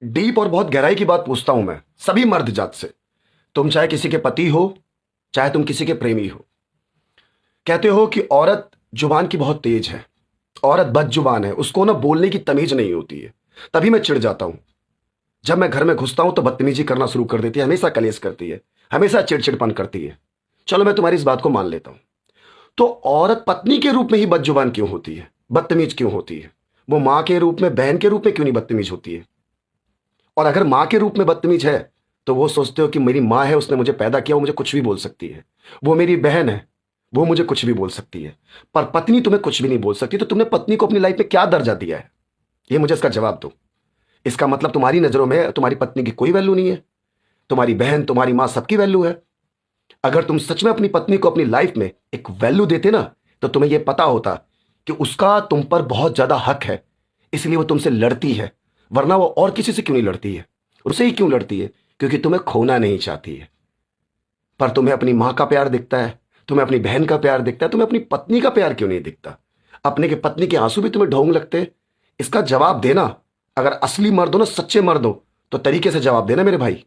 Deep और बहुत गहराई की बात पूछता हूं मैं सभी मर्द जात से। तुम चाहे किसी के पति हो, चाहे तुम किसी के प्रेमी हो। कहते हो कि औरत जुबान की बहुत तेज है, औरत बदजुबान है, उसको ना बोलने की तमीज नहीं होती है। तभी मैं चिढ़ जाता हूं। जब मैं घर में घुसता हूं तो बदतमीजी करना शुरू कर देती है, हमेशा कलेश करती है, हमेशा चिड़चिड़पन करती है। चलो मैं तुम्हारी इस बात को मान लेता हूं। तो औरत पत्नी के रूप में ही बदजुबान क्यों होती है, बदतमीज क्यों होती है? वो मां के रूप में, बहन के रूप में क्यों नहीं बदतमीज होती है? और अगर माँ के रूप में बदतमीज है तो वो सोचते हो कि मेरी माँ है, उसने मुझे पैदा किया, वो मुझे कुछ भी बोल सकती है। वो मेरी बहन है, वो मुझे कुछ भी बोल सकती है। पर पत्नी तुम्हें कुछ भी नहीं बोल सकती। तो तुमने पत्नी को अपनी लाइफ में क्या दर्जा दिया है? ये मुझे इसका जवाब दो। इसका मतलब तुम्हारी नजरों में तुम्हारी पत्नी की कोई वैल्यू नहीं है। तुम्हारी बहन, तुम्हारी माँ, सबकी वैल्यू है। अगर तुम सच में अपनी पत्नी को अपनी लाइफ में एक वैल्यू देते ना, तो तुम्हें यह पता होता कि उसका तुम पर बहुत ज्यादा हक है, इसलिए वो तुमसे लड़ती है। वरना वो और किसी से क्यों नहीं लड़ती है? उससे ही क्यों लड़ती है? क्योंकि तुम्हें खोना नहीं चाहती है। पर तुम्हें अपनी माँ का प्यार दिखता है, तुम्हें अपनी बहन का प्यार दिखता है, तुम्हें अपनी पत्नी का प्यार क्यों नहीं दिखता? अपने के पत्नी के आंसू भी तुम्हें ढोंग लगते हैं। इसका जवाब देना। अगर असली मर्द हो ना, सच्चे मर्द हो, तो तरीके से जवाब देना मेरे भाई।